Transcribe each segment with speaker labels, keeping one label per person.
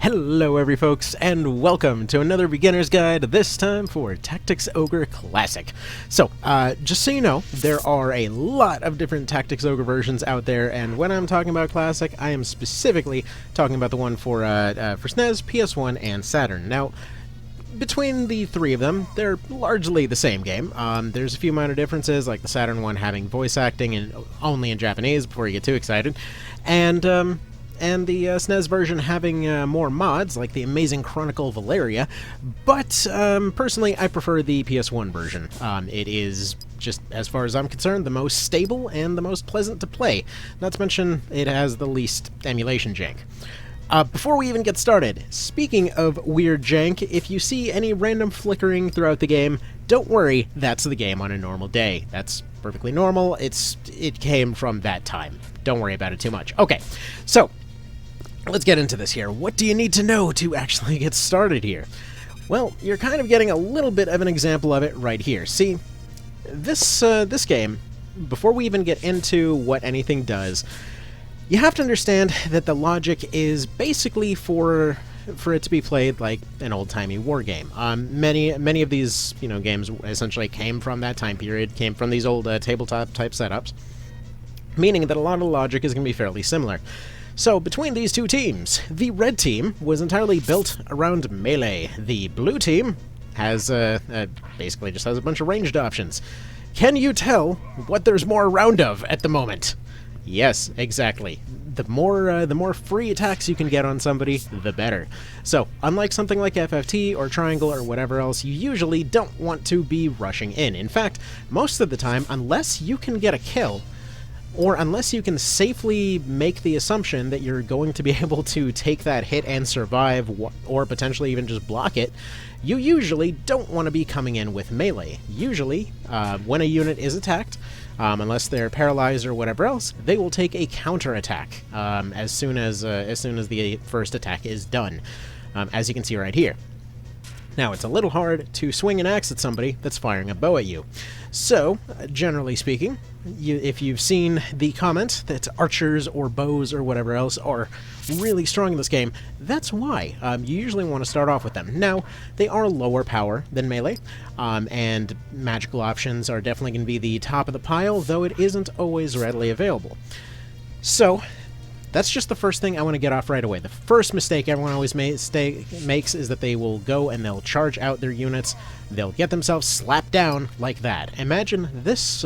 Speaker 1: Hello every folks, and welcome to another beginner's guide, this time for Tactics Ogre Classic. So, just so you know, there are a lot of different Tactics Ogre versions out there, and when I'm talking about Classic, I am specifically talking about the one for snes, PS1, and Saturn. Now, between the three of them, they're largely the same game. There's a few minor differences, like the Saturn one having voice acting and only in Japanese before you get too excited, and the SNES version having more mods, like the Amazing Chronicle Valeria, but personally I prefer the PS1 version. It is, just as far as I'm concerned, the most stable and the most pleasant to play, not to mention it has the least emulation jank. Before we even get started, speaking of weird jank, if you see any random flickering throughout the game, don't worry, that's the game on a normal day. That's perfectly normal, it came from that time. Don't worry about it too much. Okay, so let's get into this here. What do you need to know to actually get started here? Well, you're kind of getting a little bit of an example of it right here. See, this game, before we even get into what anything does, you have to understand that the logic is basically for it to be played like an old-timey war game. Many of these games essentially came from that time period, came from these old tabletop-type setups, meaning that a lot of the logic is going to be fairly similar. So, between these two teams, the red team was entirely built around melee. The blue team has basically just has a bunch of ranged options. Can you tell what there's more around of at the moment? Yes, exactly. The more free attacks you can get on somebody, the better. So, unlike something like FFT or Triangle or whatever else, you usually don't want to be rushing in. In fact, most of the time, unless you can get a kill, or unless you can safely make the assumption that you're going to be able to take that hit and survive, or potentially even just block it, you usually don't want to be coming in with melee. Usually, when a unit is attacked, unless they're paralyzed or whatever else, they will take a counterattack as soon as the first attack is done, as you can see right here. Now, it's a little hard to swing an axe at somebody that's firing a bow at you. So, generally speaking, if you've seen the comment that archers or bows or whatever else are really strong in this game, that's why. You usually want to start off with them. Now, they are lower power than melee, and magical options are definitely going to be the top of the pile, though it isn't always readily available. So, that's just the first thing I want to get off right away. The first mistake everyone always makes is that they will go and they'll charge out their units. They'll get themselves slapped down like that. Imagine this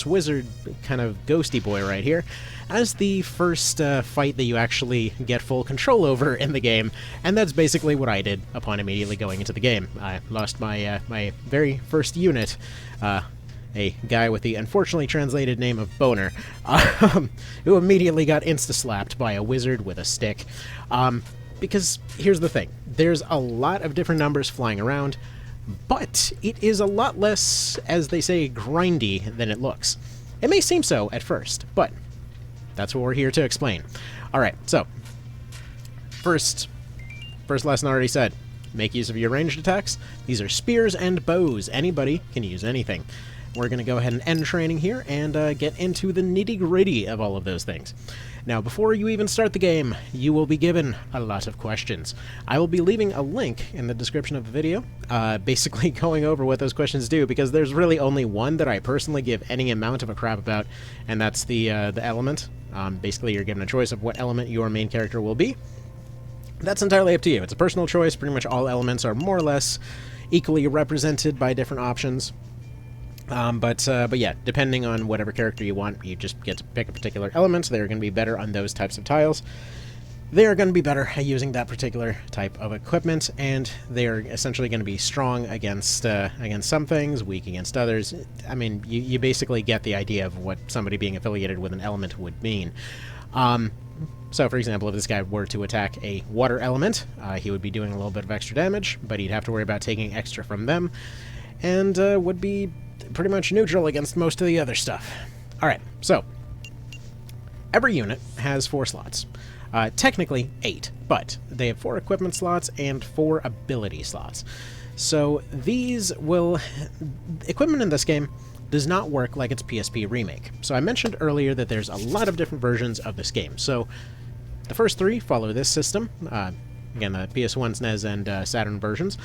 Speaker 1: wizard kind of ghosty boy right here as the first fight that you actually get full control over in the game, and that's basically what I did upon immediately going into the game. I lost my my very first unit, a guy with the unfortunately translated name of Boner, who immediately got insta-slapped by a wizard with a stick. Because here's the thing, there's a lot of different numbers flying around, but it is a lot less, as they say, grindy than it looks. It may seem so at first, but that's what we're here to explain. Alright, so, first lesson already said, make use of your ranged attacks. These are spears and bows. Anybody can use anything. We're going to go ahead and end training here and get into the nitty-gritty of all of those things. Now, before you even start the game, you will be given a lot of questions. I will be leaving a link in the description of the video, basically going over what those questions do, because there's really only one that I personally give any amount of a crap about, and that's the element. Basically, you're given a choice of what element your main character will be. That's entirely up to you. It's a personal choice. Pretty much all elements are more or less equally represented by different options. But yeah, depending on whatever character you want, you just get to pick a particular element. They're going to be better on those types of tiles. They are going to be better at using that particular type of equipment, and they are essentially going to be strong against some things, weak against others. I mean, you basically get the idea of what somebody being affiliated with an element would mean. So, for example, if this guy were to attack a water element, he would be doing a little bit of extra damage, but he'd have to worry about taking extra from them, and would be pretty much neutral against most of the other stuff. Alright, so, every unit has 4 slots. Technically 8, but they have 4 equipment slots and 4 ability slots. So these will... Equipment in this game does not work like its PSP remake. So I mentioned earlier that there's a lot of different versions of this game. So the first 3 follow this system. again, the PS1, SNES, and Saturn versions.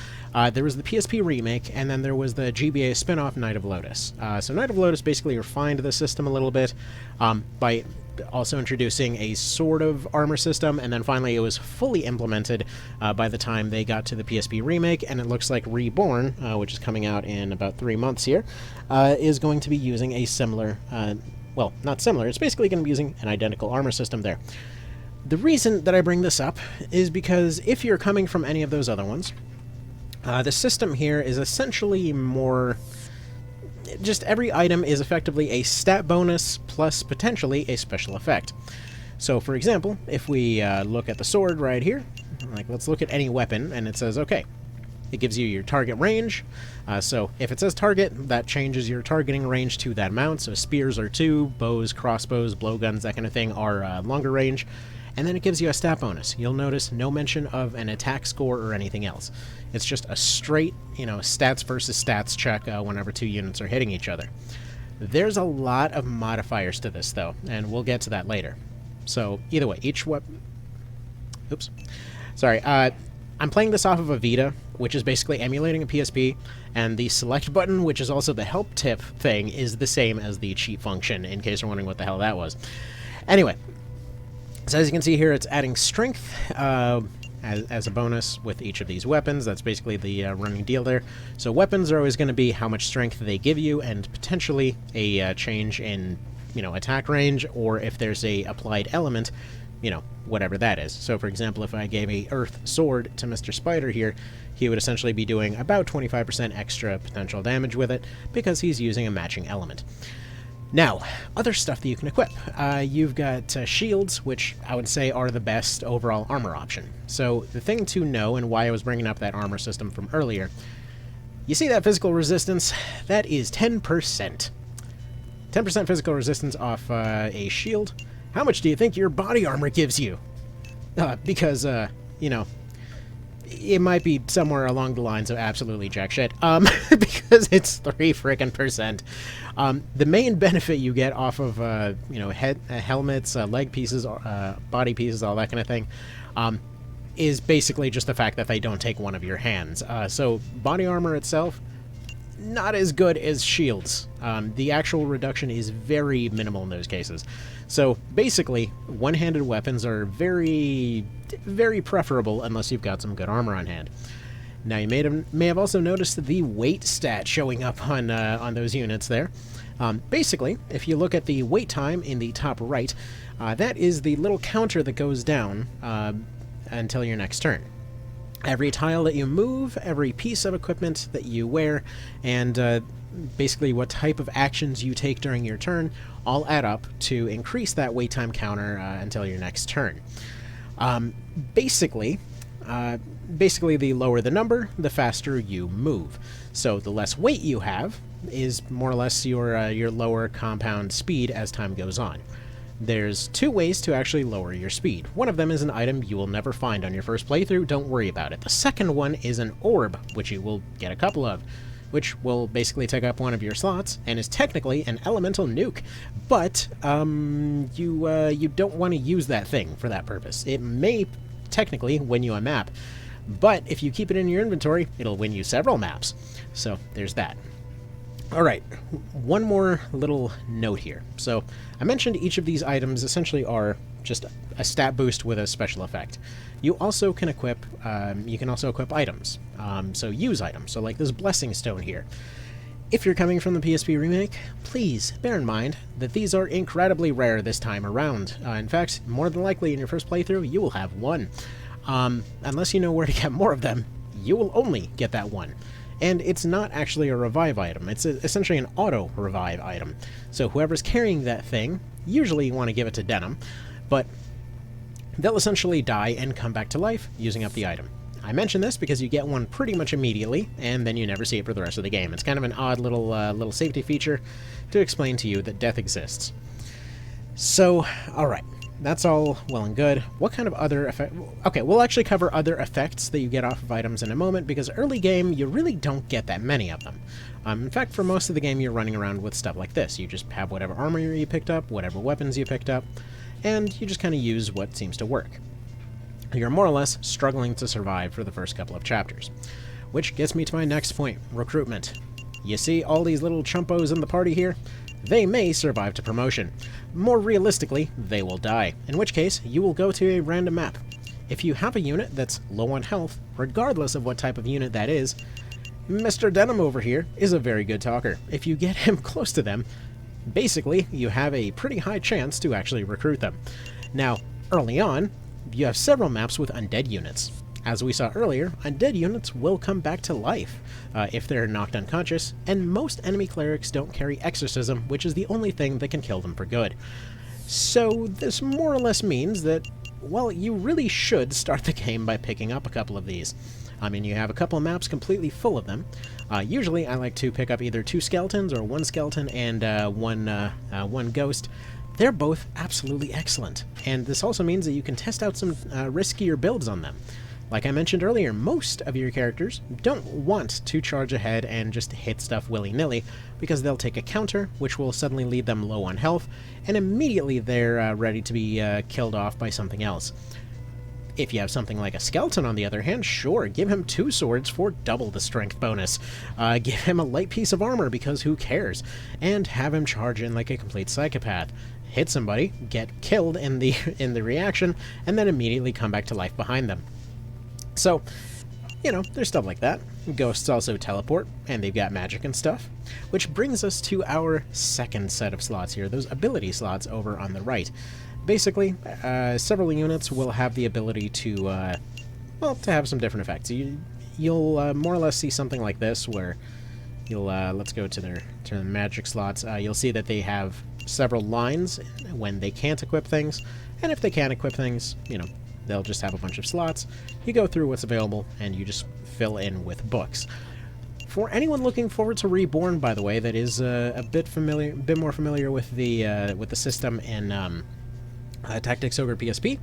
Speaker 1: There was the PSP remake, and then there was the GBA spin-off, Knight of Lotus. So Knight of Lotus basically refined the system a little bit by also introducing a sort of armor system, and then finally it was fully implemented by the time they got to the PSP remake, and it looks like Reborn, which is coming out in about 3 months here, is going to be using a similar, well, not similar, it's basically going to be using an identical armor system there. The reason that I bring this up is because if you're coming from any of those other ones, the system here is essentially more... just every item is effectively a stat bonus plus potentially a special effect. So, for example, if we look at the sword right here, like let's look at any weapon, and it says, okay, it gives you your target range. So if it says target, that changes your targeting range to that amount. So spears are 2, bows, crossbows, blowguns, that kind of thing are longer range. And then it gives you a stat bonus. You'll notice no mention of an attack score or anything else. It's just a straight, stats versus stats check whenever 2 units are hitting each other. There's a lot of modifiers to this, though, and we'll get to that later. So, either way, each weapon... Oops. Sorry, I'm playing this off of a Vita, which is basically emulating a PSP, and the select button, which is also the help tip thing, is the same as the cheat function, in case you're wondering what the hell that was. Anyway... So as you can see here, it's adding strength as a bonus with each of these weapons. That's basically the running deal there. So weapons are always going to be how much strength they give you, and potentially a change in, attack range, or if there's a applied element, whatever that is. So for example, if I gave a earth sword to Mr. Spider here, he would essentially be doing about 25% extra potential damage with it, because he's using a matching element. Now, other stuff that you can equip. You've got shields, which I would say are the best overall armor option. So the thing to know, and why I was bringing up that armor system from earlier, you see that physical resistance? That is 10%. 10% physical resistance off a shield. How much do you think your body armor gives you? Because, it might be somewhere along the lines of absolutely jack shit, because it's 3 frickin' percent. The main benefit you get off of, helmets, leg pieces, body pieces, all that kind of thing, is basically just the fact that they don't take one of your hands. So body armor itself, not as good as shields. The actual reduction is very minimal in those cases. So basically, one-handed weapons are very, very preferable unless you've got some good armor on hand. Now you may have also noticed the weight stat showing up on those units there. Basically, if you look at the wait time in the top right, that is the little counter that goes down until your next turn. Every tile that you move, every piece of equipment that you wear, and basically what type of actions you take during your turn all add up to increase that wait time counter until your next turn. Basically, the lower the number, the faster you move. So the less weight you have is more or less your lower compound speed as time goes on. There's 2 ways to actually lower your speed. One of them is an item you will never find on your first playthrough, don't worry about it. The second one is an orb, which you will get a couple of, which will basically take up one of your slots, and is technically an elemental nuke. But, you don't want to use that thing for that purpose. It may technically win you a map, but if you keep it in your inventory, it'll win you several maps. So, there's that. Alright, one more little note here. So, I mentioned each of these items essentially are just a stat boost with a special effect. You also can equip, items. So use items, so like this Blessing Stone here. If you're coming from the PSP remake, please bear in mind that these are incredibly rare this time around. In fact, more than likely in your first playthrough, you will have one. Unless you know where to get more of them, you will only get that one. And it's not actually a revive item, it's essentially an auto-revive item. So whoever's carrying that thing, usually you want to give it to Denim, but they'll essentially die and come back to life using up the item. I mention this because you get one pretty much immediately, and then you never see it for the rest of the game. It's kind of an odd little safety feature to explain to you that death exists. So, alright. That's all well and good. What kind of other effect... Okay, we'll actually cover other effects that you get off of items in a moment, because early game, you really don't get that many of them. In fact, for most of the game, you're running around with stuff like this. You just have whatever armor you picked up, whatever weapons you picked up, and you just kind of use what seems to work. you're more or less struggling to survive for the first couple of chapters. Which gets me to my next point, recruitment. You see all these little chumpos in the party here? They may survive to promotion. More realistically, they will die, in which case you will go to a random map. If you have a unit that's low on health, regardless of what type of unit that is, Mr. Denim over here is a very good talker. If you get him close to them, basically you have a pretty high chance to actually recruit them. Now, early on, you have several maps with undead units. As we saw earlier, undead units will come back to life if they're knocked unconscious, and most enemy clerics don't carry exorcism, which is the only thing that can kill them for good. So this more or less means that, well, you really should start the game by picking up a couple of these. I mean, you have a couple of maps completely full of them. Usually I like to pick up either 2 skeletons or 1 skeleton and one ghost. They're both absolutely excellent, and this also means that you can test out some riskier builds on them. Like I mentioned earlier, most of your characters don't want to charge ahead and just hit stuff willy-nilly, because they'll take a counter, which will suddenly leave them low on health, and immediately they're ready to be killed off by something else. If you have something like a skeleton, on the other hand, sure, give him 2 swords for double the strength bonus. Give him a light piece of armor, because who cares? And have him charge in like a complete psychopath. Hit somebody, get killed in the reaction, and then immediately come back to life behind them. So, you know, there's stuff like that. Ghosts also teleport, and they've got magic and stuff. Which brings us to our second set of slots here, those ability slots over on the right. Basically, several units will have the ability to, well, to have some different effects. You'll more or less see something like this, where you'll, let's go to the magic slots. You'll see that they have several lines when they can't equip things, and if they can't equip things, you know, they'll just have a bunch of slots. You go through what's available, and you just fill in with books. For anyone looking forward to Reborn, by the way, that is a bit more familiar with the system in Tactics Ogre PSP,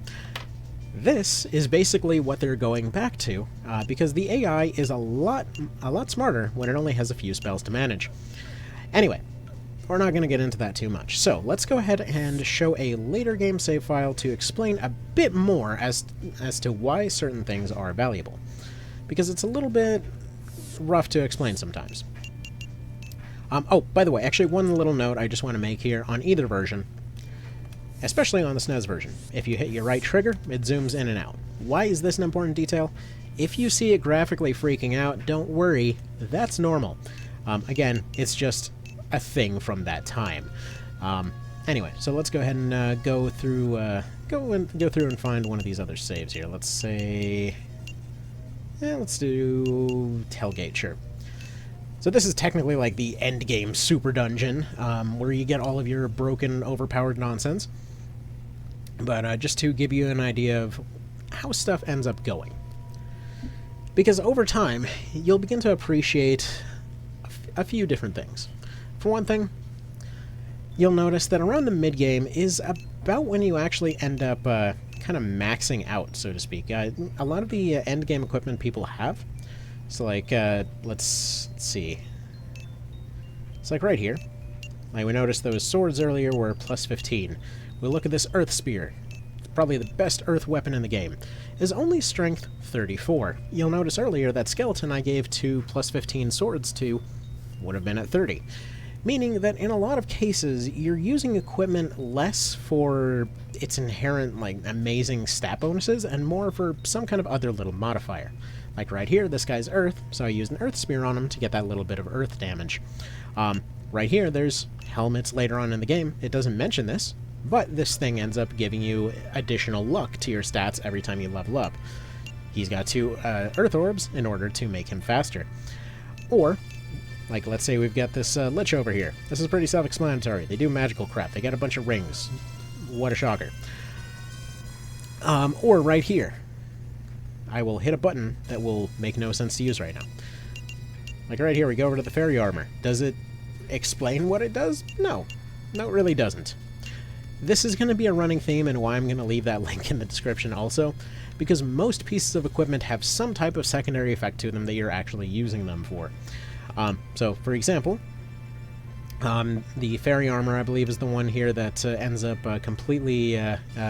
Speaker 1: this is basically what they're going back to, because the AI is a lot smarter when it only has a few spells to manage. Anyway, we're not going to get into that too much, so let's go ahead and show a later game save file to explain a bit more as to why certain things are valuable, because it's a little bit rough to explain sometimes. Oh, by the way, actually one little note I just want to make here on either version, especially on the SNES version. If you hit your right trigger, it zooms in and out. Why is this an important detail? If you see it graphically freaking out, don't worry, that's normal. Again, it's just a thing from that time. Anyway, so let's go ahead and go through and find one of these other saves here. Let's say, let's do Tailgate, sure. So this is technically like the end game super dungeon, where you get all of your broken, overpowered nonsense. But just to give you an idea of how stuff ends up going. Because over time, you'll begin to appreciate a few different things. For one thing, you'll notice that around the mid-game is about when you actually end up kind of maxing out, so to speak. A lot of the end-game equipment people have. So, like, let's see. It's like right here. Like, we noticed those swords earlier were plus 15. We'll look at this Earth Spear. It's probably the best Earth weapon in the game. It is only strength 34. You'll notice earlier that skeleton I gave 2 plus 15 swords to would have been at 30. Meaning that in a lot of cases, you're using equipment less for its inherent, like, amazing stat bonuses, and more for some kind of other little modifier. Like right here, this guy's Earth, so I used an Earth Spear on him to get that little bit of Earth damage. Right here, there's helmets later on in the game. It doesn't mention this, but this thing ends up giving you additional luck to your stats every time you level up. He's got 2 Earth Orbs in order to make him faster. Or, like, let's say we've got this Lich over here. This is pretty self-explanatory. They do magical crap. They got a bunch of rings. What a shocker. Or right here. I will hit a button that will make no sense to use right now. Like right here, we go over to the fairy armor. Does it explain what it does? No. No, it really doesn't. This is going to be a running theme, and why I'm going to leave that link in the description also, because most pieces of equipment have some type of secondary effect to them that you're actually using them for. So, for example, the fairy armor, I believe, is the one here that ends up completely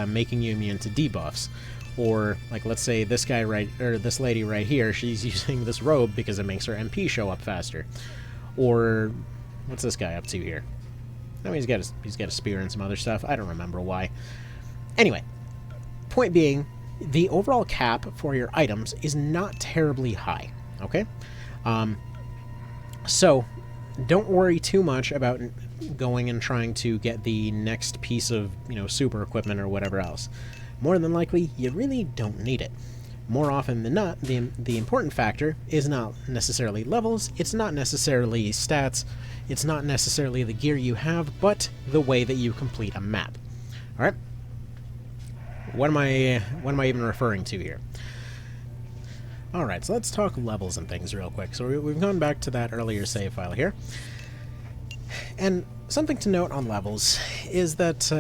Speaker 1: making you immune to debuffs. Or, like, let's say this guy or this lady right here, she's using this robe because it makes her MP show up faster. Or, what's this guy up to here? I mean, he's got a spear and some other stuff. I don't remember why. Anyway, point being, the overall cap for your items is not terribly high, okay? So, don't worry too much about going and trying to get the next piece of, super equipment or whatever else. More than likely, you really don't need it. More often than not, the important factor is not necessarily levels, it's not necessarily stats, it's not necessarily the gear you have, but the way that you complete a map. Alright? What am I even referring to here? Alright, so let's talk levels and things real quick. So we've gone back to that earlier save file here. And something to note on levels is that,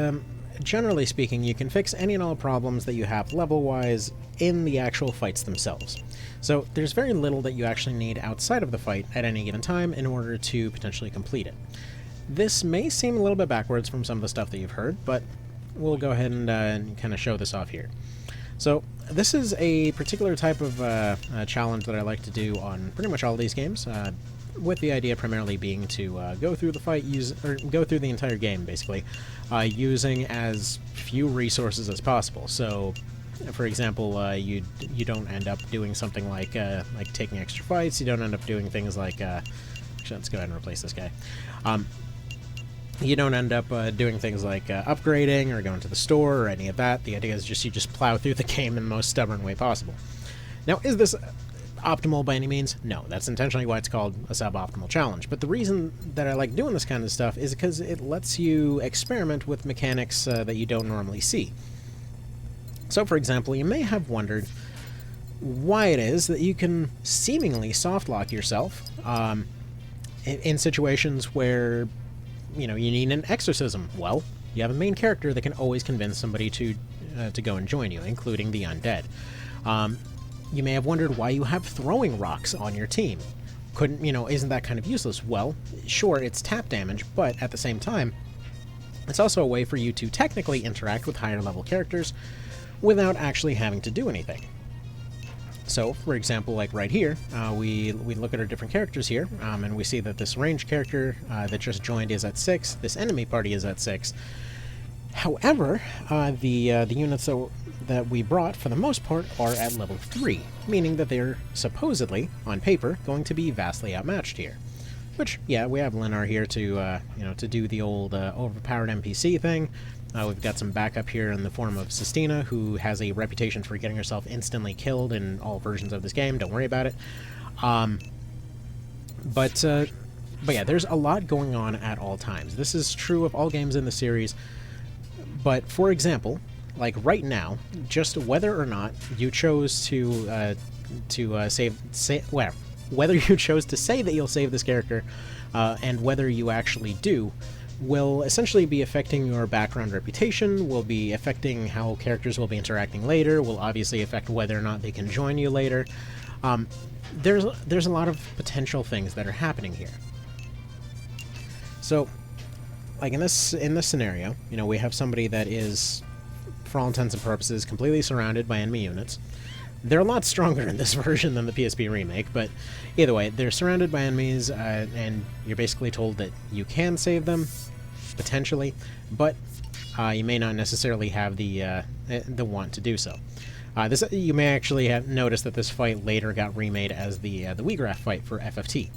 Speaker 1: generally speaking, you can fix any and all problems that you have level-wise in the actual fights themselves. So there's very little that you actually need outside of the fight at any given time in order to potentially complete it. This may seem a little bit backwards from some of the stuff that you've heard, but we'll go ahead and kind of show this off here. So this is a particular type of challenge that I like to do on pretty much all of these games, with the idea primarily being to go through the fight, go through the entire game basically, using as few resources as possible. So, for example, you don't end up doing something like taking extra fights. You don't end up doing things like actually, let's go ahead and replace this guy. You don't end up doing things like upgrading or going to the store or any of that. The idea is just you just plow through the game in the most stubborn way possible. Now, is this optimal by any means? No, that's intentionally why it's called a suboptimal challenge. But the reason that I like doing this kind of stuff is because it lets you experiment with mechanics that you don't normally see. So, for example, you may have wondered why it is that you can seemingly soft-lock yourself in situations where you need an exorcism. Well, you have a main character that can always convince somebody to go and join you, including the undead. You may have wondered why you have throwing rocks on your team. Isn't that kind of useless? Well, sure, it's tap damage, but at the same time, it's also a way for you to technically interact with higher level characters without actually having to do anything. So, for example, like right here, we look at our different characters here, and we see that this ranged character that just joined is at 6, this enemy party is at 6. However, the units that we brought, for the most part, are at level 3, meaning that they're supposedly, on paper, going to be vastly outmatched here. Which, yeah, we have Lenar here to, to do the old overpowered NPC thing. We've got some backup here in the form of Sistina, who has a reputation for getting herself instantly killed in all versions of this game. Don't worry about it. But yeah, there's a lot going on at all times. This is true of all games in the series. But, for example, like right now, just whether or not you chose to whether you chose to say that you'll save this character, and whether you actually do, will essentially be affecting your background reputation, will be affecting how characters will be interacting later, will obviously affect whether or not they can join you later. There's a lot of potential things that are happening here. So, like in this scenario, we have somebody that is, for all intents and purposes, completely surrounded by enemy units. They're a lot stronger in this version than the PSP remake, but either way, they're surrounded by enemies, and you're basically told that you can save them, potentially, but you may not necessarily have the want to do so. You may actually have noticed that this fight later got remade as the Wheatgraph fight for FFT,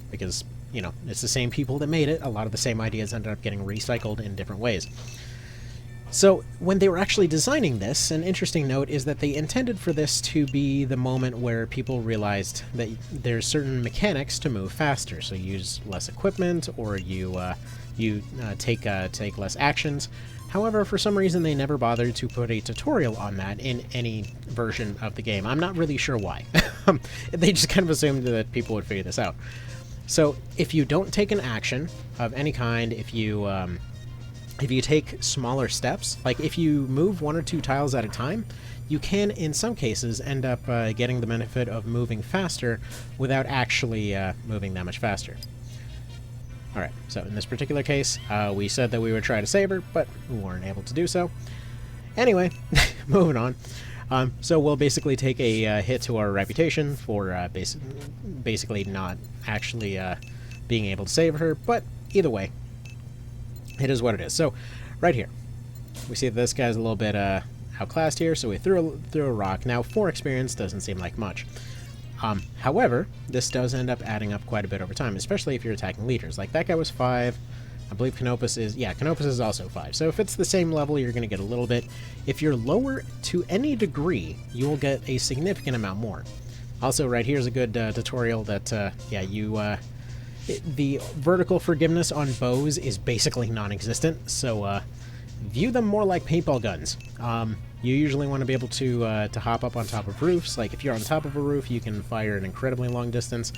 Speaker 1: because it's the same people that made it. A lot of the same ideas ended up getting recycled in different ways. So, when they were actually designing this, an interesting note is that they intended for this to be the moment where people realized that there's certain mechanics to move faster. So you use less equipment, or you take less actions. However, for some reason, they never bothered to put a tutorial on that in any version of the game. I'm not really sure why. They just kind of assumed that people would figure this out. So, if you don't take an action of any kind, if you take smaller steps, like if you move 1 or 2 tiles at a time, you can, in some cases, end up getting the benefit of moving faster without actually moving that much faster. Alright, so in this particular case, we said that we would try to save her, but we weren't able to do so. Anyway, moving on. So we'll basically take a hit to our reputation for basically not actually being able to save her, but either way, it is what it is. So right here, we see that this guy's a little bit outclassed here, so we threw a rock. Now 4 experience doesn't seem like much. However, this does end up adding up quite a bit over time, especially if you're attacking leaders. Like that guy was 5. I believe Canopus is also 5. So if it's the same level, you're going to get a little bit. If you're lower to any degree, you will get a significant amount more. Also, right here's a good tutorial that, the vertical forgiveness on bows is basically non-existent, so view them more like paintball guns. You usually want to be able to hop up on top of roofs. Like if you're on top of a roof, you can fire an incredibly long distance,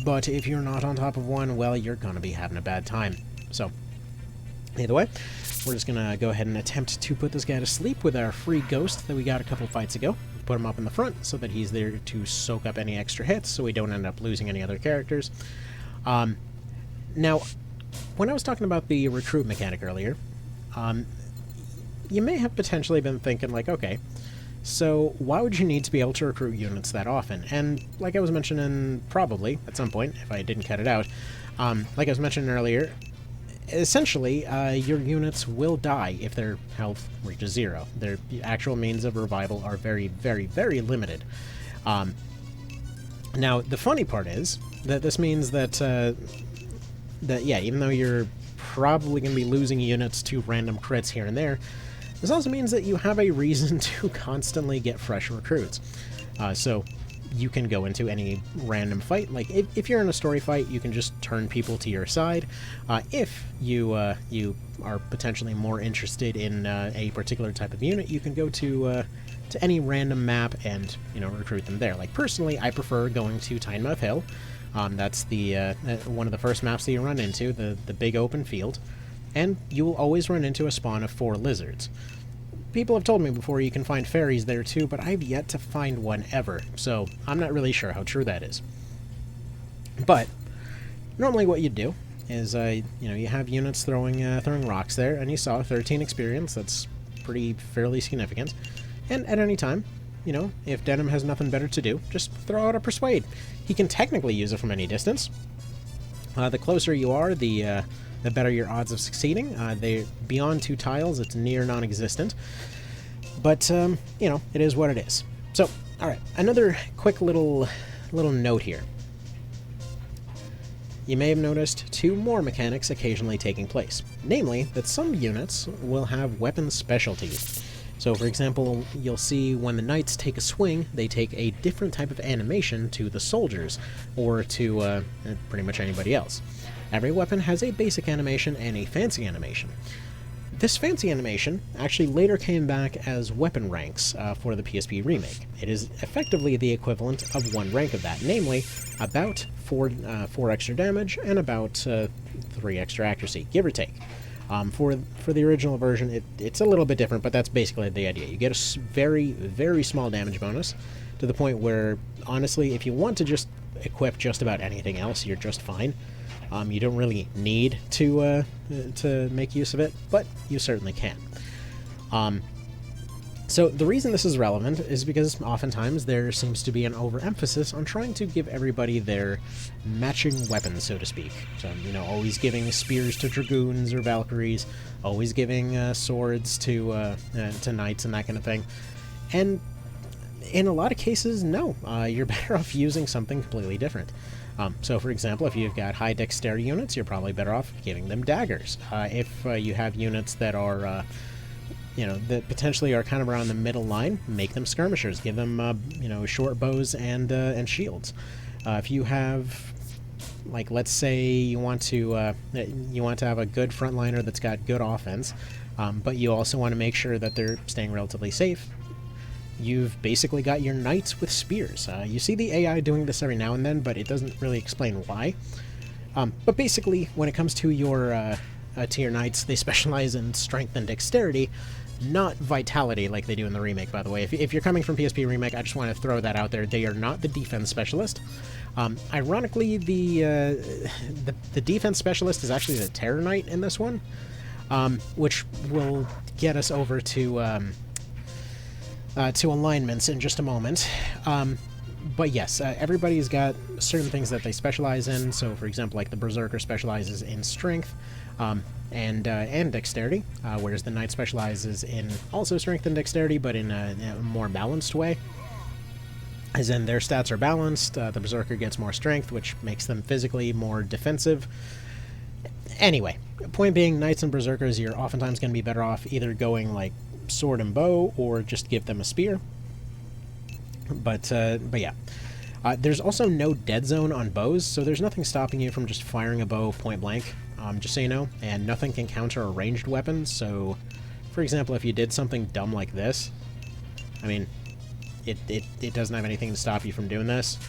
Speaker 1: but if you're not on top of one, well, you're going to be having a bad time. So, either way, we're just going to go ahead and attempt to put this guy to sleep with our free ghost that we got a couple fights ago. Put him up in the front so that he's there to soak up any extra hits so we don't end up losing any other characters. Now, when I was talking about the recruit mechanic earlier, you may have potentially been thinking, like, okay, so why would you need to be able to recruit units that often? And like I was mentioning probably at some point, if I didn't cut it out, like I was mentioning earlier, essentially, your units will die if their health reaches 0. Their actual means of revival are very, very, very limited. Now, the funny part is that this means that, even though you're probably going to be losing units to random crits here and there, this also means that you have a reason to constantly get fresh recruits. So you can go into any random fight. Like, if you're in a story fight, you can just turn people to your side. If you are potentially more interested in a particular type of unit, you can go to any random map and, recruit them there. Like, personally, I prefer going to Tynemouth Hill. That's the one of the first maps that you run into, the big open field. And you will always run into a spawn of 4 lizards. People have told me before you can find fairies there too, but I've yet to find one ever, so I'm not really sure how true that is. But normally what you do is, you have units throwing rocks there, and you saw 13 experience. That's fairly significant. And at any time, if Denim has nothing better to do, just throw out a Persuade. He can technically use it from any distance. The closer you are, the better your odds of succeeding. Beyond 2 tiles, it's near non-existent. But, it is what it is. So, alright, another quick little note here. You may have noticed 2 more mechanics occasionally taking place. Namely, that some units will have weapon specialties. So, for example, you'll see when the knights take a swing, they take a different type of animation to the soldiers, or to pretty much anybody else. Every weapon has a basic animation and a fancy animation. This fancy animation actually later came back as weapon ranks for the PSP remake. It is effectively the equivalent of 1 rank of that, namely about 4 extra damage and about 3 extra accuracy, give or take. For the original version, it's a little bit different, but that's basically the idea. You get a very, very small damage bonus, to the point where, honestly, if you want to just equip just about anything else, you're just fine. You don't really need to make use of it, but you certainly can. So the reason this is relevant is because oftentimes there seems to be an overemphasis on trying to give everybody their matching weapons, so to speak. So, always giving spears to dragoons or valkyries, always giving swords to knights and that kind of thing. And in a lot of cases, no. You're better off using something completely different. So, for example, if you've got high dexterity units, you're probably better off giving them daggers. If you have units that are, that potentially are kind of around the middle line, make them skirmishers. Give them, short bows and shields. If you have, like, let's say you want to have a good frontliner that's got good offense, but you also want to make sure that they're staying relatively safe, you've basically got your knights with spears. You see the AI doing this every now and then, but it doesn't really explain why. But basically, when it comes to your knights, they specialize in strength and dexterity, not vitality like they do in the remake, by the way. If you're coming from PSP Remake, I just want to throw that out there. They are not the defense specialist. Ironically, the defense specialist is actually the Terror Knight in this one, which will get us over to... to alignments in just a moment. But yes, everybody's got certain things that they specialize in. So, for example, like the Berserker specializes in strength and dexterity, whereas the Knight specializes in also strength and dexterity, but in a more balanced way. As in, their stats are balanced. The Berserker gets more strength, which makes them physically more defensive. Anyway, point being, Knights and Berserkers, you're oftentimes going to be better off either going like sword and bow, or just give them a spear. But yeah. There's also no dead zone on bows, so there's nothing stopping you from just firing a bow point blank, just so you know, and nothing can counter a ranged weapon. So, for example, if you did something dumb like this, I mean, it doesn't have anything to stop you from doing this.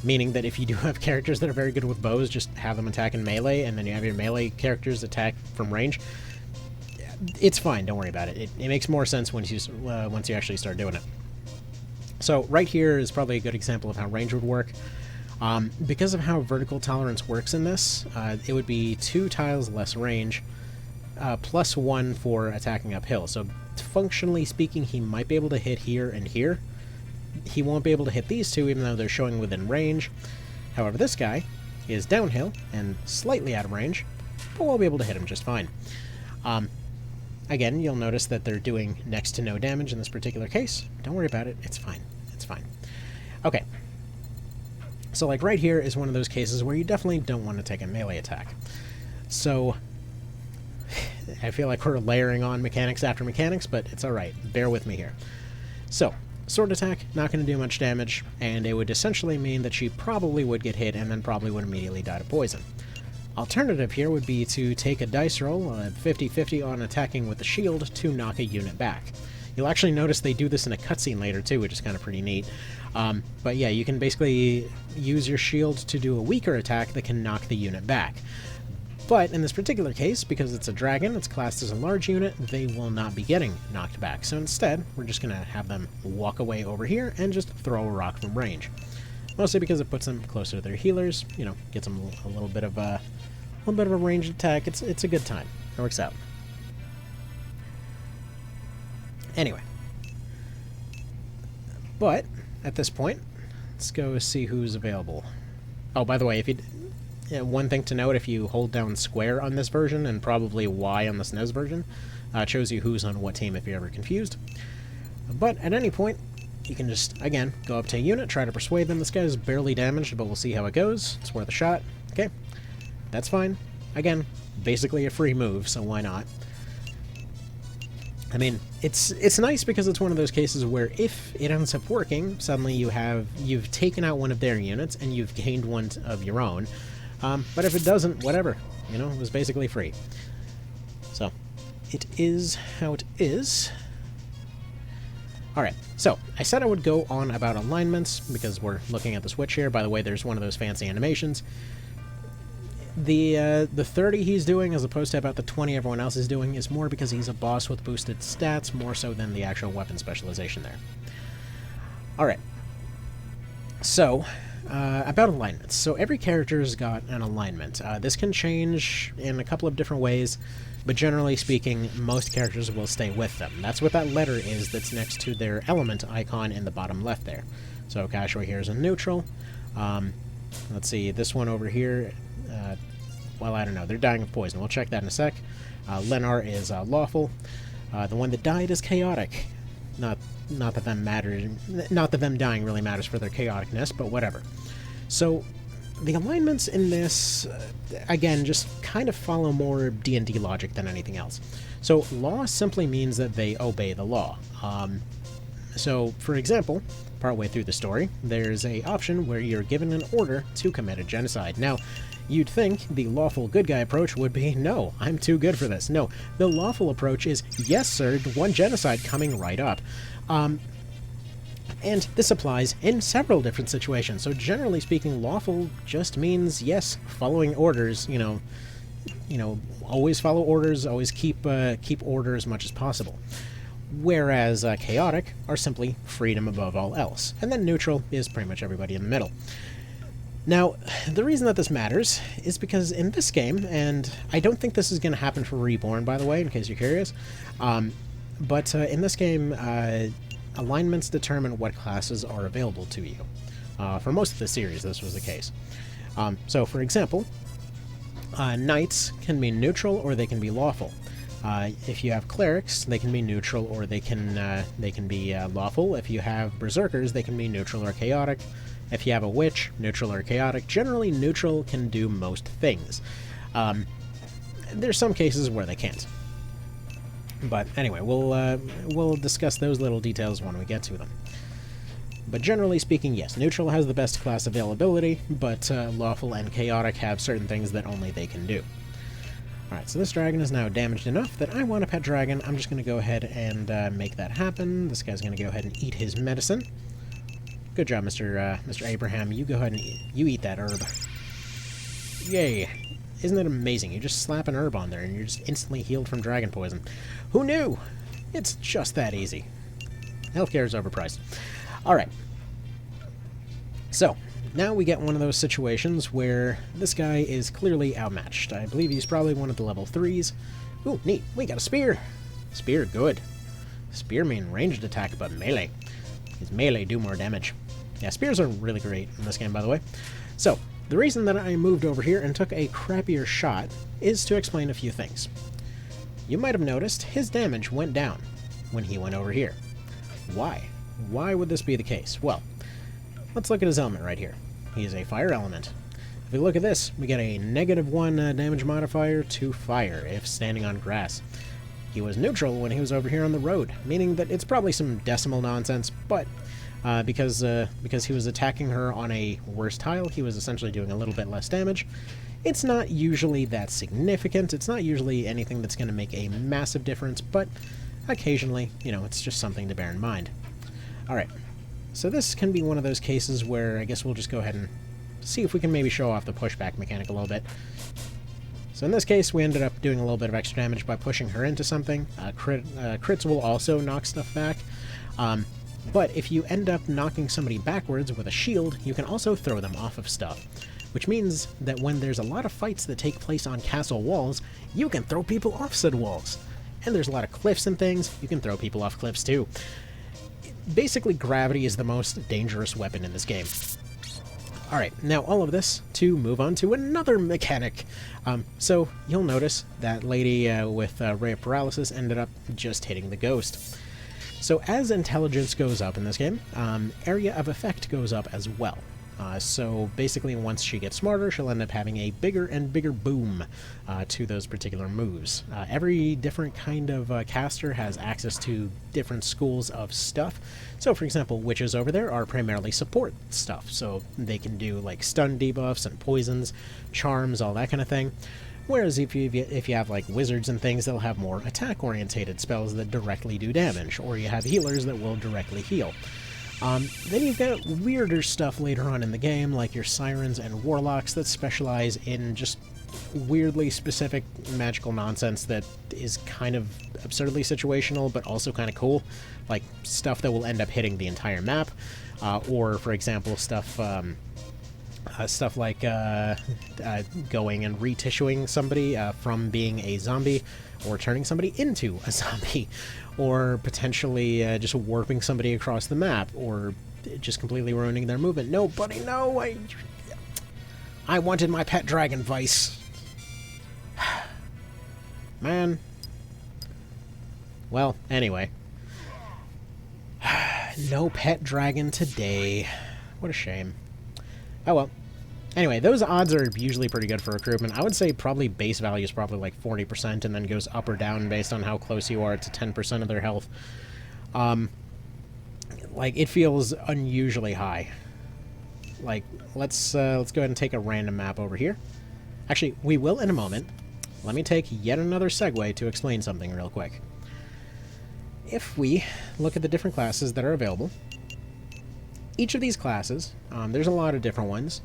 Speaker 1: Meaning that if you do have characters that are very good with bows, just have them attack in melee, and then you have your melee characters attack from range. It's fine, don't worry about it. It makes more sense once you actually start doing it. So right here is probably a good example of how range would work. Because of how vertical tolerance works in this, it would be 2 tiles less range, plus 1 for attacking uphill. So functionally speaking, he might be able to hit here and here. He won't be able to hit these two, even though they're showing within range. However, this guy is downhill and slightly out of range, but we'll be able to hit him just fine. Again, you'll notice that they're doing next to no damage in this particular case. Don't worry about it. It's fine. It's fine. Okay. So, like, right here is one of those cases where you definitely don't want to take a melee attack. So, I feel like we're layering on mechanics after mechanics, but it's alright. Bear with me here. So, sword attack, not going to do much damage, and it would essentially mean that she probably would get hit and then probably would immediately die to poison. Alternative here would be to take a dice roll, 50-50 on attacking with the shield, to knock a unit back. You'll actually notice they do this in a cutscene later too, which is kind of pretty neat. But yeah, you can basically use your shield to do a weaker attack that can knock the unit back. But in this particular case, because it's a dragon, it's classed as a large unit, they will not be getting knocked back. So instead, we're just going to have them walk away over here and just throw a rock from range. Mostly because it puts them closer to their healers, you know, gets them a little bit of a ranged attack. It's a good time. It works out. Anyway. But, at this point, let's go see who's available. Oh, by the way, one thing to note, if you hold down square on this version, and probably Y on the SNES version, it shows you who's on what team if you're ever confused. But, at any point, you can just, again, go up to a unit, try to persuade them. This guy's barely damaged, but we'll see how it goes. It's worth a shot. Okay. That's fine. Again, basically a free move, so why not? I mean, it's nice because it's one of those cases where if it ends up working, suddenly you've taken out one of their units and you've gained one of your own. But if it doesn't, whatever. You know, it was basically free. So, it is how it is. Alright, so, I said I would go on about alignments, because we're looking at the switch here. By the way, there's one of those fancy animations. The 30 he's doing, as opposed to about the 20 everyone else is doing, is more because he's a boss with boosted stats, more so than the actual weapon specialization there. Alright. So, about alignments. So every character's got an alignment. This can change in a couple of different ways, but generally speaking, most characters will stay with them. That's what that letter is that's next to their element icon in the bottom left there. So Cashaway here is a neutral. Let's see, this one over here, well, I don't know, they're dying of poison. We'll check that in a sec. Lenar is lawful. The one that died is chaotic. Not that them dying really matters for their chaoticness, but whatever. So, the alignments in this, again, just kind of follow more D&D logic than anything else. So, law simply means that they obey the law. So, for example, partway through the story, there's a option where you're given an order to commit a genocide. Now, you'd think the lawful good guy approach would be, no, I'm too good for this. No, the lawful approach is, yes, sir, one genocide coming right up. And this applies in several different situations. So generally speaking, lawful just means, yes, following orders, you know, always follow orders, always keep order as much as possible. Whereas chaotic are simply freedom above all else. And then neutral is pretty much everybody in the middle. Now, the reason that this matters is because in this game, and I don't think this is going to happen for Reborn, by the way, in case you're curious, but in this game, alignments determine what classes are available to you. For most of the series, this was the case. So, for example, knights can be neutral or they can be lawful. If you have clerics, they can be neutral or they can be lawful. If you have berserkers, they can be neutral or chaotic. If you have a witch, neutral or chaotic. Generally, neutral can do most things. There's some cases where they can't. But anyway, we'll discuss those little details when we get to them. But generally speaking, yes, neutral has the best class availability, but lawful and chaotic have certain things that only they can do. Alright, so this dragon is now damaged enough that I want a pet dragon. I'm just going to go ahead and make that happen. This guy's going to go ahead and eat his medicine. Good job, Mr. Abraham. You go ahead and eat that herb. Yay. Isn't it amazing? You just slap an herb on there and you're just instantly healed from dragon poison. Who knew? It's just that easy. Healthcare is overpriced. Alright. So, now we get one of those situations where this guy is clearly outmatched. I believe he's probably one of the level 3s. Ooh, neat. We got a spear. Spear, good. Spear mean ranged attack, but melee. His melee do more damage. Yeah, spears are really great in this game, by the way. So, the reason that I moved over here and took a crappier shot is to explain a few things. You might have noticed his damage went down when he went over here. Why? Why would this be the case? Well, let's look at his element right here. He is a fire element. If we look at this, we get a -1 damage modifier to fire if standing on grass. He was neutral when he was over here on the road, meaning that it's probably some decimal nonsense, but because he was attacking her on a worse tile, he was essentially doing a little bit less damage. It's not usually that significant. It's not usually anything that's going to make a massive difference, but occasionally, it's just something to bear in mind. Alright, so this can be one of those cases where I guess we'll just go ahead and see if we can maybe show off the pushback mechanic a little bit. So in this case, we ended up doing a little bit of extra damage by pushing her into something. Crits will also knock stuff back. But if you end up knocking somebody backwards with a shield, you can also throw them off of stuff. Which means that when there's a lot of fights that take place on castle walls, you can throw people off said walls. And there's a lot of cliffs and things, you can throw people off cliffs too. Basically, gravity is the most dangerous weapon in this game. Alright, now all of this to move on to another mechanic. So you'll notice that lady with ray of paralysis ended up just hitting the ghost. So as intelligence goes up in this game, area of effect goes up as well. So basically once she gets smarter, she'll end up having a bigger and bigger boom to those particular moves. Every different kind of caster has access to different schools of stuff. So for example, witches over there are primarily support stuff, so they can do like stun debuffs and poisons, charms, all that kind of thing. Whereas if you have like wizards and things, they'll have more attack-orientated spells that directly do damage, or you have healers that will directly heal. Then you've got weirder stuff later on in the game, like your sirens and warlocks that specialize in just weirdly specific magical nonsense that is kind of absurdly situational, but also kind of cool. Like stuff that will end up hitting the entire map, or for example, stuff like going and retissuing somebody from being a zombie, or turning somebody into a zombie, or potentially just warping somebody across the map, or just completely ruining their movement. No, buddy, no! I wanted my pet dragon, Vice. Man. Well, anyway. No pet dragon today. What a shame. Oh well. Anyway, those odds are usually pretty good for recruitment. I would say probably base value is probably like 40% and then goes up or down based on how close you are to 10% of their health. Like, it feels unusually high. Like, let's go ahead and take a random map over here. Actually, we will in a moment. Let me take yet another segue to explain something real quick. If we look at the different classes that are available, each of these classes, there's a lot of different ones,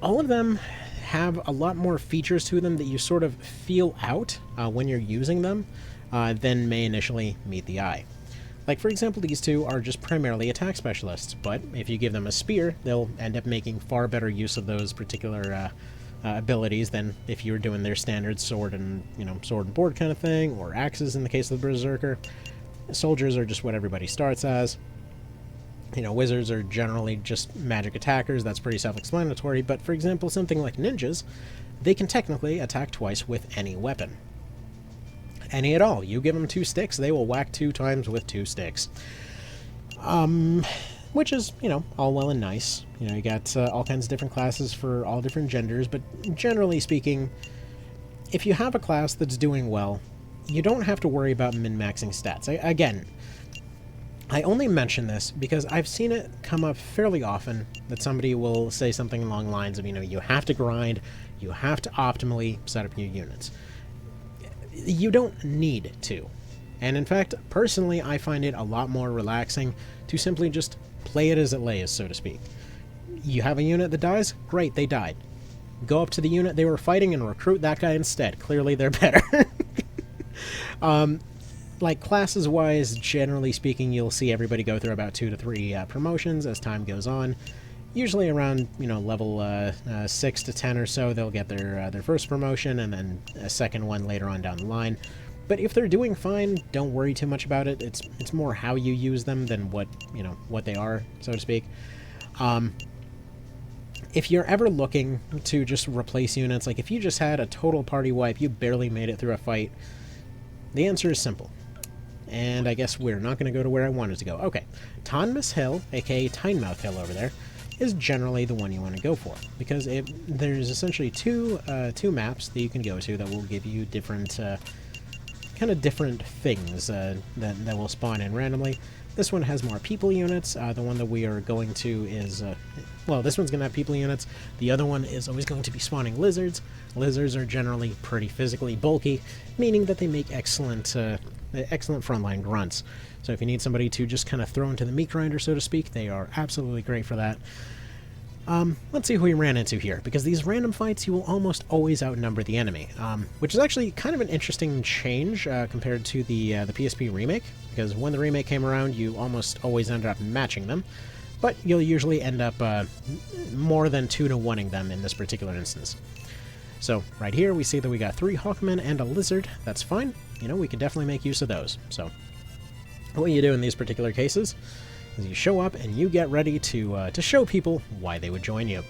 Speaker 1: all of them have a lot more features to them that you sort of feel out when you're using them than may initially meet the eye. Like, for example, these two are just primarily attack specialists, but if you give them a spear, they'll end up making far better use of those particular abilities than if you were doing their standard sword and, sword and board kind of thing, or axes in the case of the berserker. Soldiers are just what everybody starts as. You know, wizards are generally just magic attackers. That's pretty self-explanatory. But for example, something like ninjas, they can technically attack twice with any weapon. Any at all. You give them 2 sticks, they will whack 2 times with 2 sticks. Which is, you know, all well and nice. You know, you got all kinds of different classes for all different genders, but generally speaking, if you have a class that's doing well, you don't have to worry about min-maxing stats. Again, I only mention this because I've seen it come up fairly often that somebody will say something along the lines of, you know, you have to grind, you have to optimally set up your units. You don't need to. And in fact, personally, I find it a lot more relaxing to simply just play it as it lays, so to speak. You have a unit that dies? Great, they died. Go up to the unit they were fighting and recruit that guy instead. Clearly they're better. Like, classes-wise, generally speaking, you'll see everybody go through about 2 to 3 promotions as time goes on. Usually around, you know, level 6 to 10 or so, they'll get their first promotion, and then a second one later on down the line. But if they're doing fine, don't worry too much about it. It's more how you use them than what, you know, what they are, so to speak. If you're ever looking to just replace units, like if you just had a total party wipe, you barely made it through a fight, the answer is simple. And I guess we're not going to go to where I wanted to go. Okay, Tonmas Hill, aka Tynemouth Hill over there, is generally the one you want to go for, because there's essentially two maps that you can go to that will give you different kind of different things that will spawn in randomly. This one has more people units. The one that we are going to is, well, this one's going to have people units. The other one is always going to be spawning lizards. Lizards are generally pretty physically bulky, meaning that they make excellent frontline grunts. So if you need somebody to just kind of throw into the meat grinder, so to speak, they are absolutely great for that. Let's see who we ran into here, because these random fights, you will almost always outnumber the enemy, which is actually kind of an interesting change compared to the PSP remake, because when the remake came around, you almost always ended up matching them, but you'll usually end up more than 2-to-1ing them in this particular instance. So right here, we see that we got 3 Hawkmen and a Lizard. That's fine. You know, we can definitely make use of those. So what you do in these particular cases is you show up and you get ready to show people why they would join you.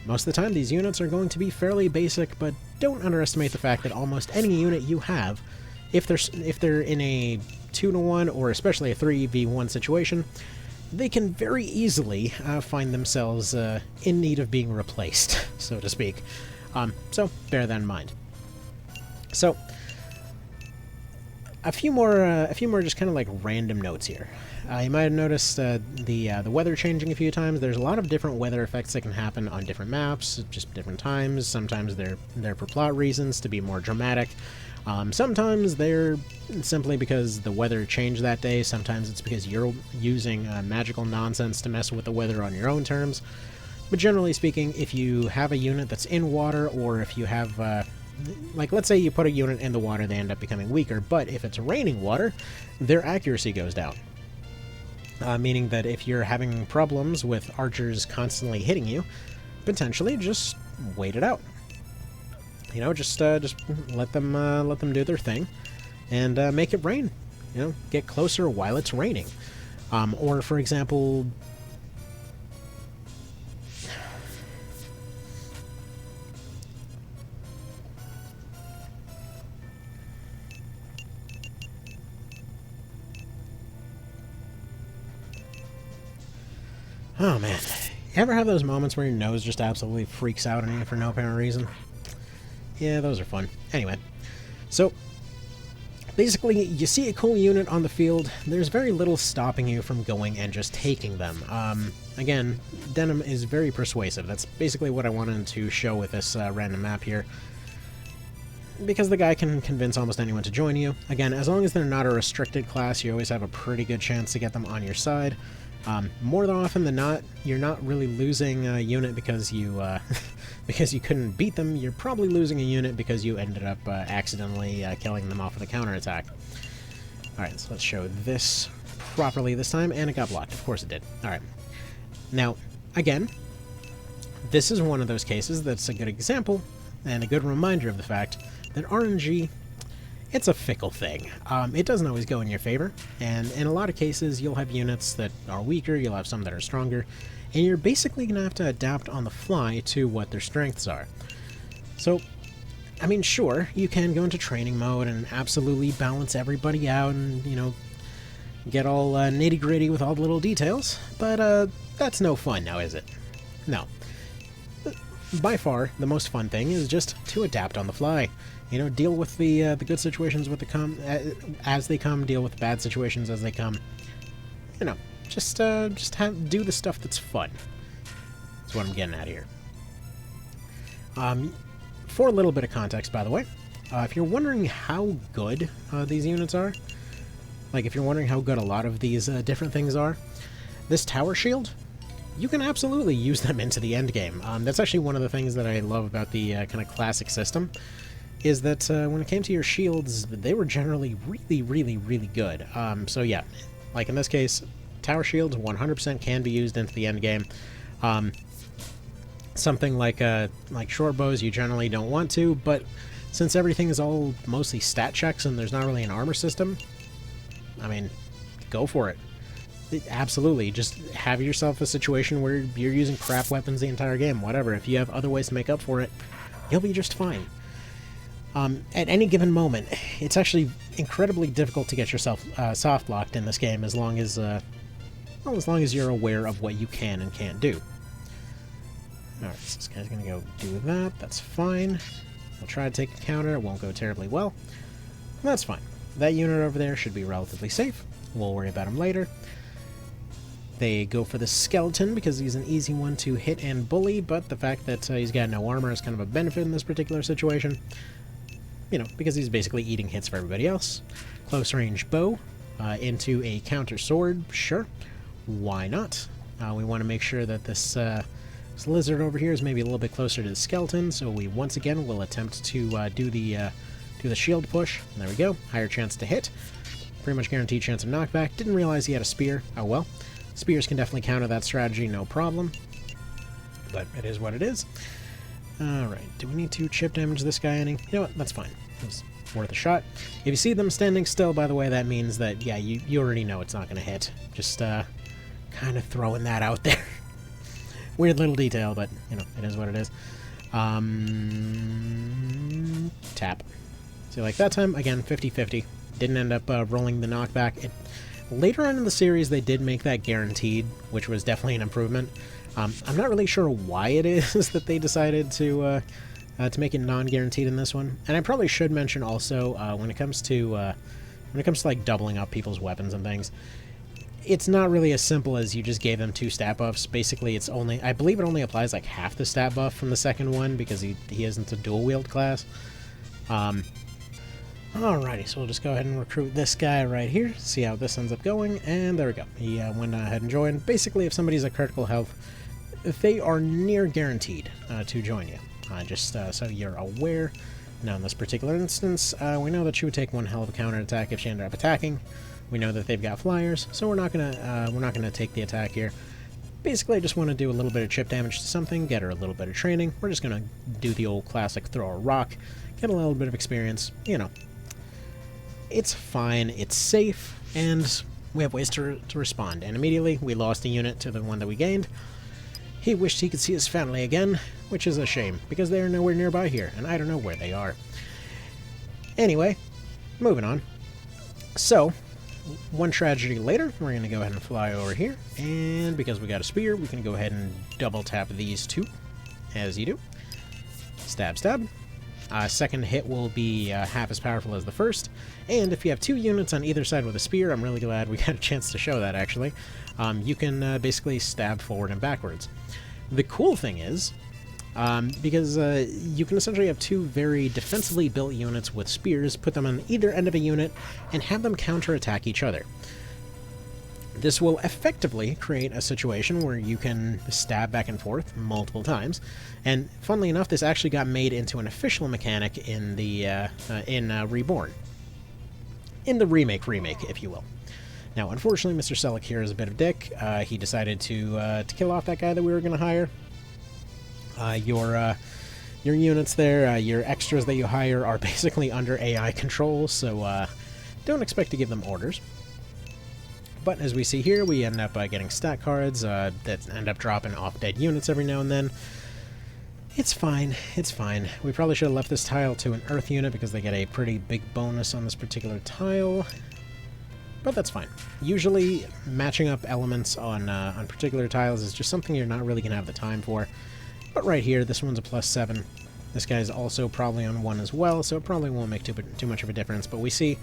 Speaker 1: Most of the time, these units are going to be fairly basic, but don't underestimate the fact that almost any unit you have, if they're in a 2-to-1 or especially a 3v1 situation, they can very easily find themselves in need of being replaced, so to speak. So bear that in mind. So a few more just kind of like random notes here. You might have noticed the weather changing a few times. There's a lot of different weather effects that can happen on different maps, just different times. Sometimes they're for plot reasons to be more dramatic. Sometimes they're simply because the weather changed that day. Sometimes it's because you're using magical nonsense to mess with the weather on your own terms. But generally speaking, if you have a unit that's in water, or if you have, like, let's say you put a unit in the water, they end up becoming weaker, but if it's raining water, their accuracy goes down. Meaning that if you're having problems with archers constantly hitting you, potentially just wait it out. You know, just let them do their thing, and make it rain. You know, get closer while it's raining. Or, for example, oh man, you ever have those moments where your nose just absolutely freaks out on you for no apparent reason? Yeah, those are fun. Anyway, so basically, you see a cool unit on the field, there's very little stopping you from going and just taking them. Again, Denim is very persuasive. That's basically what I wanted to show with this random map here. Because the guy can convince almost anyone to join you. Again, as long as they're not a restricted class, you always have a pretty good chance to get them on your side. More than often than not, you're not really losing a unit because you because you couldn't beat them. You're probably losing a unit because you ended up accidentally killing them off with a counterattack. Alright, so let's show this properly this time, and it got blocked. Of course it did. Alright. Now, again, this is one of those cases that's a good example and a good reminder of the fact that RNG it's a fickle thing. It doesn't always go in your favor, and in a lot of cases you'll have units that are weaker, you'll have some that are stronger, and you're basically going to have to adapt on the fly to what their strengths are. So, I mean, sure, you can go into training mode and absolutely balance everybody out and, you know, get all nitty-gritty with all the little details, but that's no fun now, is it? No. By far, the most fun thing is just to adapt on the fly. You know, deal with the good situations with as they come, deal with the bad situations as they come. You know, just do the stuff that's fun. That's what I'm getting at here. For a little bit of context, by the way, if you're wondering how good these units are, like if you're wondering how good a lot of these different things are, this tower shield, you can absolutely use them into the end game. That's actually one of the things that I love about the kind of classic system, is that when it came to your shields, they were generally really good. So yeah, like in this case, tower shields 100% can be used into the end game. Something like short bows you generally don't want to, but since everything is all mostly stat checks and there's not really an armor system, I mean, go for it. Absolutely, just have yourself a situation where you're using crap weapons the entire game, whatever. If you have other ways to make up for it, you'll be just fine. At any given moment, it's actually incredibly difficult to get yourself soft blocked in this game as long as you're aware of what you can and can't do. Alright, so this guy's gonna go do that, that's fine. We'll try to take a counter, it won't go terribly well. That's fine. That unit over there should be relatively safe. We'll worry about him later. They go for the skeleton because he's an easy one to hit and bully, but the fact that he's got no armor is kind of a benefit in this particular situation. You know, because he's basically eating hits for everybody else. Close range bow into a counter sword, sure. Why not? We want to make sure that this lizard over here is maybe a little bit closer to the skeleton, so we once again will attempt to do the shield push. There we go. Higher chance to hit. Pretty much guaranteed chance of knockback. Didn't realize he had a spear. Oh well. Spears can definitely counter that strategy, no problem. But it is what it is. Alright, do we need to chip damage this guy any? You know what, that's fine. It's worth a shot. If you see them standing still, by the way, that means that, yeah, you already know it's not going to hit. Just kind of throwing that out there. Weird little detail, but, you know, it is what it is. Tap. See, like that time, again, 50-50. Didn't end up rolling the knockback. Later on in the series, they did make that guaranteed, which was definitely an improvement. I'm not really sure why it is that they decided to make it non-guaranteed in this one. And I probably should mention also, when it comes to like doubling up people's weapons and things, it's not really as simple as you just gave them 2 stat buffs. Basically, it's only, I believe it only applies like half the stat buff from the second one because he isn't a dual wield class. Alrighty, so we'll just go ahead and recruit this guy right here, see how this ends up going, and there we go. He went ahead and joined. Basically, if somebody's at critical health, they are near guaranteed to join you. Just so you're aware. Now, in this particular instance, we know that she would take one hell of a counterattack if she ended up attacking. We know that they've got flyers, so we're not gonna take the attack here. Basically, I just want to do a little bit of chip damage to something, get her a little bit of training. We're just gonna do the old classic throw a rock, get a little bit of experience, you know. It's fine, it's safe, and we have ways to respond. And immediately, we lost a unit to the one that we gained. He wished he could see his family again, which is a shame, because they are nowhere nearby here, and I don't know where they are. Anyway, moving on. So, one tragedy later, we're going to go ahead and fly over here, and because we got a spear, we can go ahead and double tap these 2, as you do. Stab, stab. Second hit will be half as powerful as the first, and if you have 2 units on either side with a spear, I'm really glad we got a chance to show that, actually. You can basically stab forward and backwards. The cool thing is, because you can essentially have 2 very defensively built units with spears, put them on either end of a unit, and have them counterattack each other. This will effectively create a situation where you can stab back and forth multiple times, and funnily enough, this actually got made into an official mechanic in the Reborn, in the remake, if you will. Now, unfortunately, Mr. Selleck here is a bit of a dick. He decided to kill off that guy that we were going to hire. your units there. Your extras that you hire are basically under AI control, so don't expect to give them orders. But as we see here, we end up getting stat cards that end up dropping off dead units every now and then. It's fine, it's fine. We probably should have left this tile to an earth unit because they get a pretty big bonus on this particular tile. But that's fine. Usually, matching up elements on particular tiles is just something you're not really going to have the time for. But right here, this one's a +7. This guy's also probably on 1 as well, so it probably won't make too much of a difference. But we see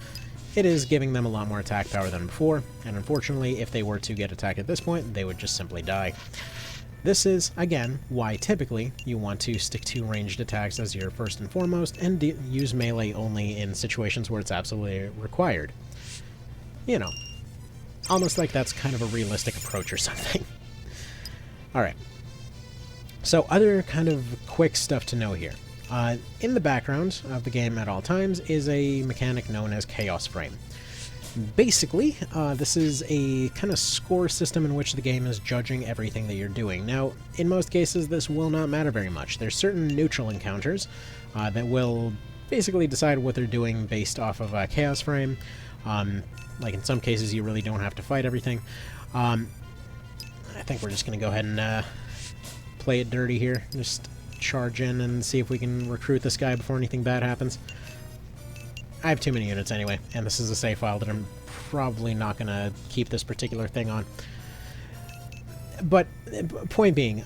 Speaker 1: it is giving them a lot more attack power than before, and unfortunately, if they were to get attacked at this point, they would just simply die. This is, again, why typically you want to stick to ranged attacks as your first and foremost, and use melee only in situations where it's absolutely required. You know, almost like that's kind of a realistic approach or something. Alright. So, other kind of quick stuff to know here. In the background of the game at all times is a mechanic known as Chaos Frame. Basically, this is a kind of score system in which the game is judging everything that you're doing. Now, in most cases, this will not matter very much. There's certain neutral encounters that will basically decide what they're doing based off of Chaos Frame. Like in some cases, you really don't have to fight everything. I think we're just going to go ahead and play it dirty here. Just charge in and see if we can recruit this guy before anything bad happens. I have too many units anyway, and this is a save file that I'm probably not going to keep this particular thing on. But, point being,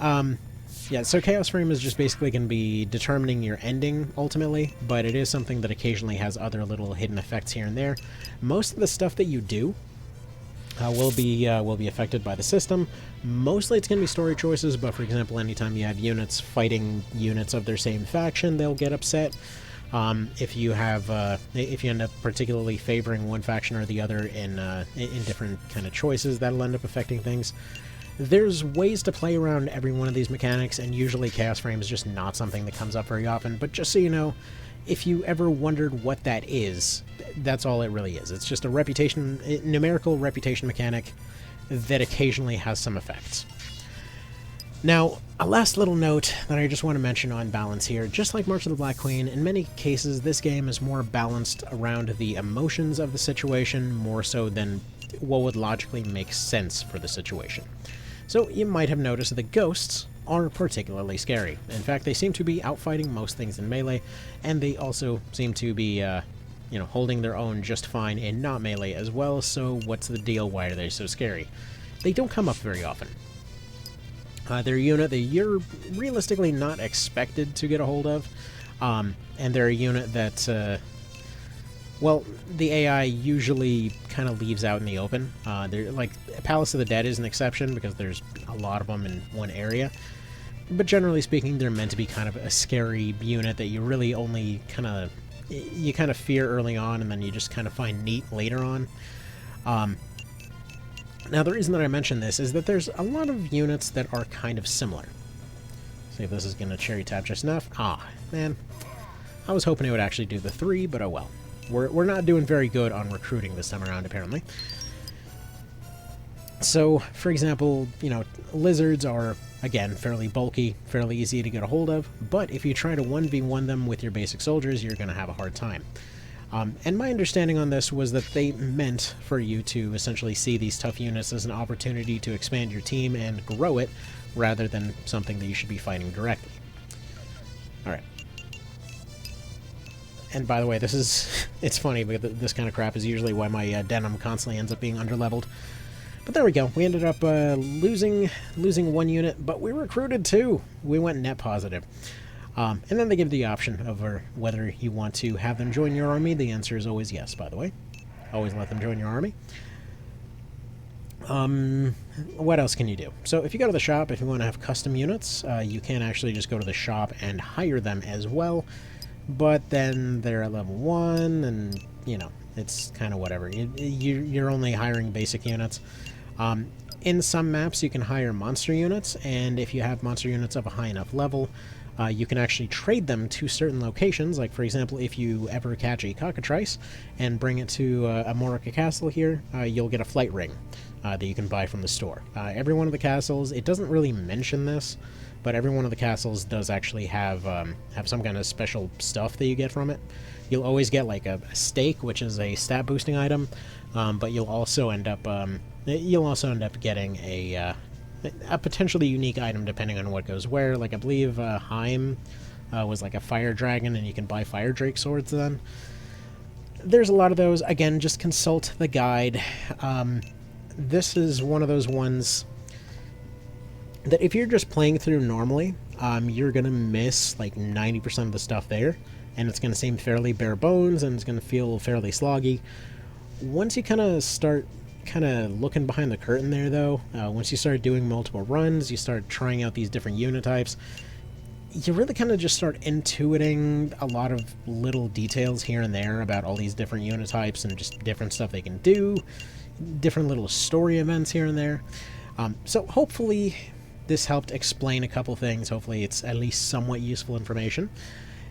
Speaker 1: yeah, so Chaos Frame is just basically going to be determining your ending, ultimately, but it is something that occasionally has other little hidden effects here and there. Most of the stuff that you do will be affected by the system. Mostly it's going to be story choices, but for example, anytime you have units fighting units of their same faction, they'll get upset. If you end up particularly favoring one faction or the other in different kind of choices, that'll end up affecting things. There's ways to play around every one of these mechanics, and usually Chaos Frame is just not something that comes up very often, but just so you know, if you ever wondered what that is, that's all it really is. It's just a numerical reputation mechanic that occasionally has some effects. Now, a last little note that I just want to mention on balance here. Just like March of the Black Queen, in many cases this game is more balanced around the emotions of the situation, more so than what would logically make sense for the situation. So you might have noticed that ghosts are particularly scary. In fact, they seem to be outfighting most things in melee, and they also seem to be, holding their own just fine in not melee as well, so what's the deal? Why are they so scary? They don't come up very often. They're a unit that you're realistically not expected to get a hold of, and they're a unit that, well, the AI usually kind of leaves out in the open. They're like, Palace of the Dead is an exception because there's a lot of them in one area, but generally speaking, they're meant to be kind of a scary unit that you really only kind of fear early on, and then you just kind of find neat later on. Now, the reason that I mention this is that there's a lot of units that are kind of similar. See if this is going to cherry tap just enough. Ah, man. I was hoping it would actually do the 3, but oh well. We're not doing very good on recruiting this time around, apparently. So, for example, lizards are, again, fairly bulky, fairly easy to get a hold of, but if you try to 1v1 them with your basic soldiers, you're going to have a hard time. And my understanding on this was that they meant for you to essentially see these tough units as an opportunity to expand your team and grow it, rather than something that you should be fighting directly. Alright. And by the way, it's funny, because this kind of crap is usually why my denim constantly ends up being underleveled. But there we go. We ended up losing one unit, but we recruited 2. We went net positive. And then they give the option of whether you want to have them join your army. The answer is always yes, by the way. Always let them join your army. What else can you do? So if you go to the shop, if you want to have custom units, you can actually just go to the shop and hire them as well. But then they're at level 1, and, it's kind of whatever. You're only hiring basic units. In some maps, you can hire monster units, and if you have monster units of a high enough level, you can actually trade them to certain locations. Like, for example, if you ever catch a cockatrice and bring it to a Morica castle here, you'll get a flight ring that you can buy from the store. Every one of the castles, it doesn't really mention this, but every one of the castles does actually have some kind of special stuff that you get from it. You'll always get like a stake, which is a stat boosting item, but you'll also end up getting a potentially unique item depending on what goes where. Like I believe Heim was like a fire dragon, and you can buy fire drake swords then. There's a lot of those. Again, just consult the guide. This is one of those ones that if you're just playing through normally, you're going to miss like 90% of the stuff there, and it's going to seem fairly bare bones, and it's going to feel fairly sloggy. Once you kind of start looking behind the curtain there, though, once you start doing multiple runs, you start trying out these different unit types, you really kind of just start intuiting a lot of little details here and there about all these different unit types and just different stuff they can do, different little story events here and there. So hopefully this helped explain a couple things. Hopefully it's at least somewhat useful information.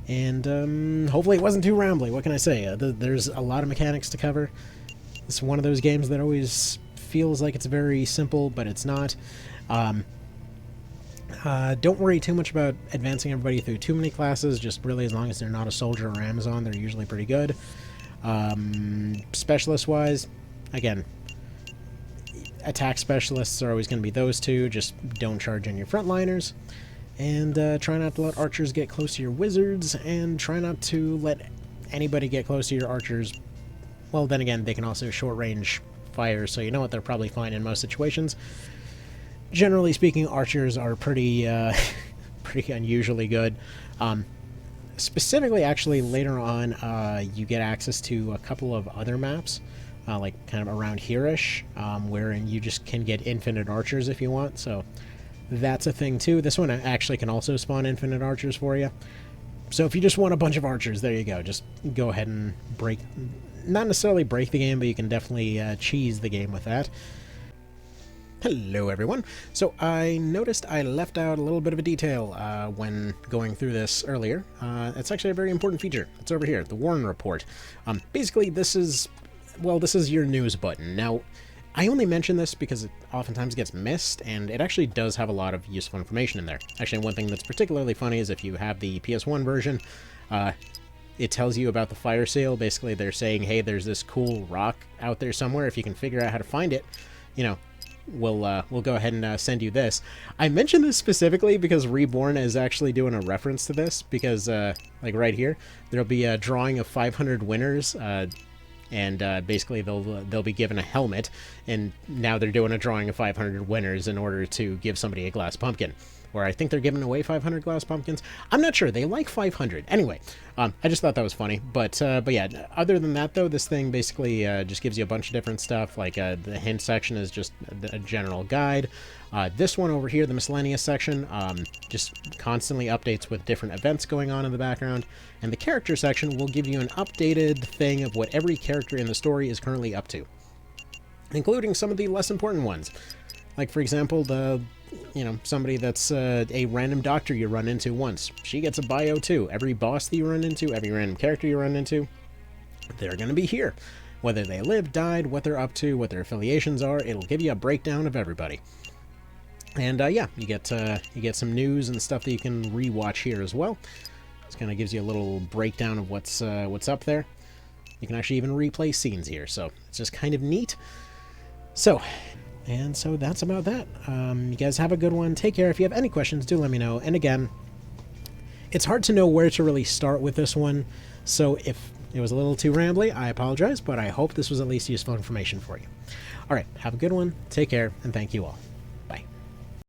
Speaker 1: And hopefully it wasn't too rambly. What can I say? There's a lot of mechanics to cover. It's one of those games that always feels like it's very simple, but it's not. Don't worry too much about advancing everybody through too many classes, just really as long as they're not a soldier or Amazon, they're usually pretty good. Specialist-wise, again, attack specialists are always going to be those two, just don't charge in your frontliners. And try not to let archers get close to your wizards, and try not to let anybody get close to your archers. Well, then again, they can also short-range fire, so you know what, they're probably fine in most situations. Generally speaking, archers are pretty unusually good. Specifically, actually, later on, you get access to a couple of other maps, like kind of around here-ish, wherein you just can get infinite archers if you want, so that's a thing too. This one actually can also spawn infinite archers for you. So if you just want a bunch of archers, there you go. Just go ahead and not necessarily break the game, but you can definitely cheese the game with that. Hello everyone. So I noticed I left out a little bit of a detail when going through this earlier. It's actually a very important feature. It's over here, the Warren Report. Basically this is your news button. Now, I only mention this because it oftentimes gets missed, and it actually does have a lot of useful information in there. Actually, one thing that's particularly funny is if you have the PS1 version, it tells you about the fire sale. Basically, they're saying, hey, there's this cool rock out there somewhere. If you can figure out how to find it, you know, we'll go ahead and send you this. I mentioned this specifically because Reborn is actually doing a reference to this, because, like right here, there'll be a drawing of 500 winners, and basically they'll be given a helmet, and now they're doing a drawing of 500 winners in order to give somebody a glass pumpkin. Or I think they're giving away 500 glass pumpkins. I'm not sure. They like 500. Anyway, I just thought that was funny. But yeah, other than that, though, this thing basically just gives you a bunch of different stuff. Like the hint section is just a general guide. This one over here, the miscellaneous section, just constantly updates with different events going on in the background. And the character section will give you an updated thing of what every character in the story is currently up to, including some of the less important ones. Like, for example, somebody that's a random doctor you run into once. She gets a bio too. Every boss that you run into, every random character you run into, they're going to be here. Whether they lived, died, what they're up to, what their affiliations are, it'll give you a breakdown of everybody. And yeah, you get some news and stuff that you can rewatch here as well. This kind of gives you a little breakdown of what's up there. You can actually even replay scenes here, so it's just kind of neat. So that's about that. You guys have a good one. Take care. If you have any questions, do let me know. And again, it's hard to know where to really start with this one, so if it was a little too rambly, I apologize, but I hope this was at least useful information for you. Alright, have a good one, take care, and thank you all.